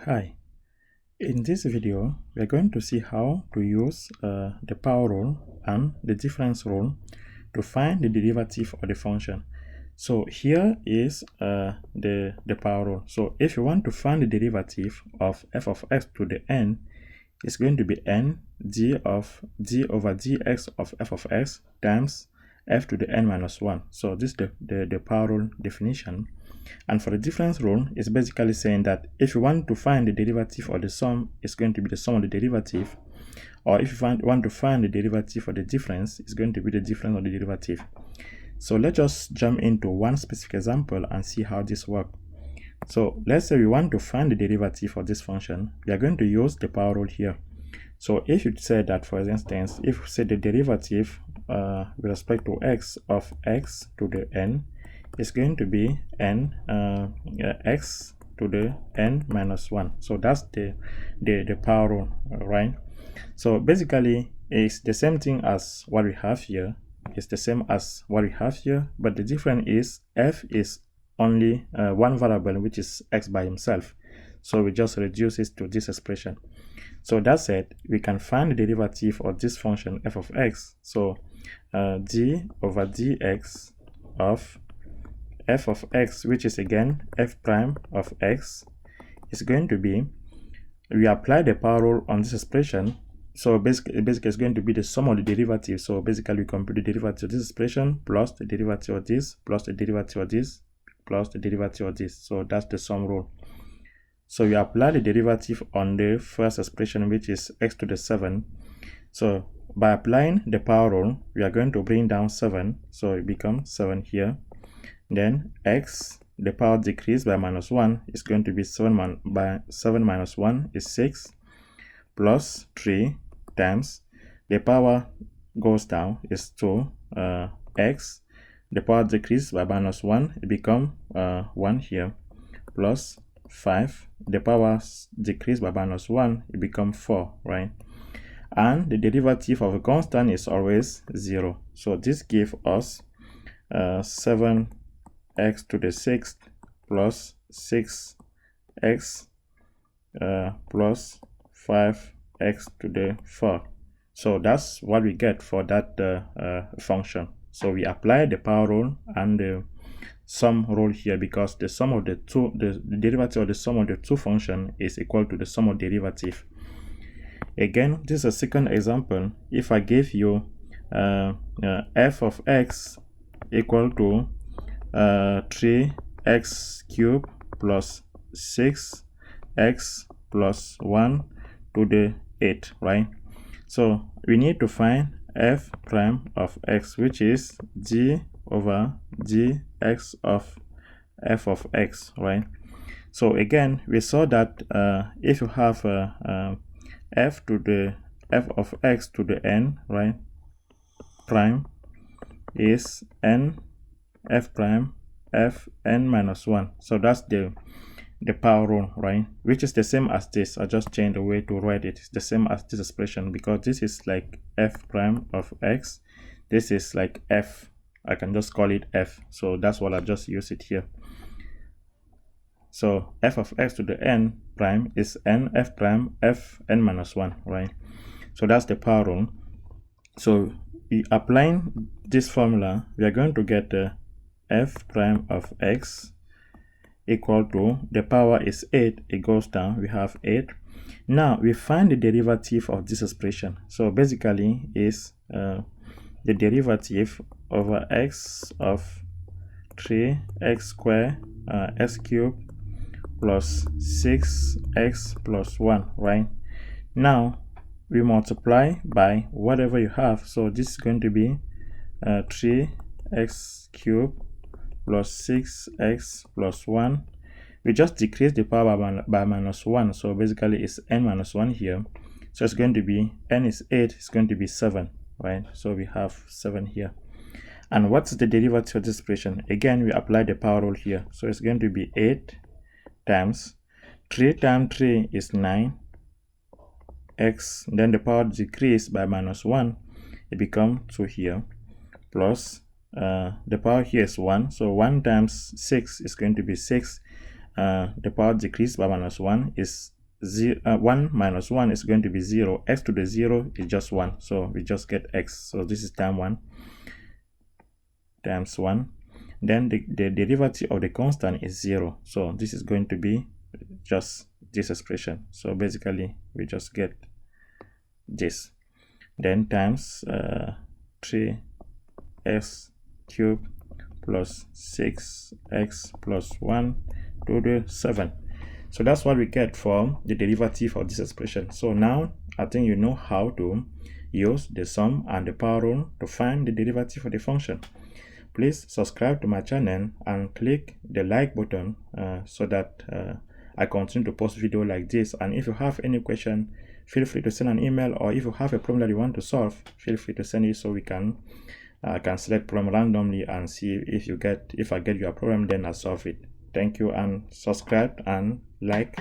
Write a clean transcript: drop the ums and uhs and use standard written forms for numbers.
Hi, in this video we are going to see how to use the power rule and the difference rule to find the derivative of the function. So here is the power rule. So if you want to find the derivative of f of x to the n, it's going to be n d over dx of f of x times f to the n minus 1. So this is the power rule definition. And for the difference rule, it's basically saying that if you want to find the derivative of the sum, it's going to be the sum of the derivative. Or if you want to find the derivative of the difference, it's going to be the difference of the derivative. So let's just jump into one specific example and see how this works. So let's say we want to find the derivative of this function. We are going to use the power rule here. So if you say that, for instance, if we say the derivative with respect to x of x to the n is going to be n x to the n minus 1. So that's the power rule, right? So basically it's the same thing as what we have here. It's the same as what we have here, but the difference is f is only one variable, which is x by himself. So we just reduce it to this expression. So that said, we can find the derivative of this function f of x. So d over dx of f of x, which is again f prime of x, is going to be, we apply the power rule on this expression. So basically it's going to be the sum of the derivative. So basically we compute the derivative of this expression plus the derivative of this plus the derivative of this plus the derivative of this. So that's the sum rule. So we apply the derivative on the first expression, which is x to the 7. So by applying the power rule, we are going to bring down 7. So it becomes 7 here. Then x, the power decreased by minus 1, is going to be 7 minus 1 is 6 plus 3 times the power goes down is 2 x, the power decreased by minus 1, it become 1 here, plus 5, the power decreased by minus 1, it becomes 4, right? And the derivative of a constant is always 0. So this gives us 7x to the 6th plus 6x plus 5x to the 4th. So that's what we get for that function. So we apply the power rule and the sum rule here, because the sum of the derivative of the sum of the two functions is equal to the sum of derivative. Again, this is a second example. If I give you f of x equal to 3x cubed plus 6x plus 1 to the 8th, right? So we need to find f prime of x, which is d over dx of f of x, right? So again, we saw that if you have f of x to the n, right, prime is n f prime f n minus 1. So that's the power rule, right, which is the same as this. I just changed the way to write it. It's the same as this expression, because this is like f prime of x, this is like f, I can just call it f. So that's what I just use it here. So f of x to the n prime is n f prime f n minus 1, right? So that's the power rule. So applying this formula, we are going to get f prime of x equal to, the power is 8, it goes down, we have 8. Now we find the derivative of this expression. So basically is the derivative over x of 3x squared x cubed plus 6x plus 1, right? Now we multiply by whatever you have. So this is going to be 3x cubed plus 6x plus 1. We just decrease the power by minus 1. So basically it's n minus 1 here. So it's going to be, n is 8, it's going to be 7, right? So we have 7 here. And what's the derivative of this expression? Again, we apply the power rule here. So it's going to be 8 times 3 times 3 is 9 x, then the power decreased by minus 1, it becomes 2 here, plus the power here is 1, so 1 times 6 is going to be 6, the power decreased by minus 1 is 1 minus 1 is going to be 0. X to the 0 is just 1, so we just get x. So this is times 1 times 1. Then the derivative of the constant is 0, so this is going to be just this expression. So basically we just get this, then times 3x cubed plus 6x plus 1 to the 7. So that's what we get from the derivative of this expression. So now I think you know how to use the sum and the power rule to find the derivative of the function. Please subscribe to my channel and click the like button so that I continue to post videos like this. And if you have any question, feel free to send an email, or if you have a problem that you want to solve, feel free to send it so we can select problem randomly and see if I get your problem, then I solve it. Thank you, and subscribe and like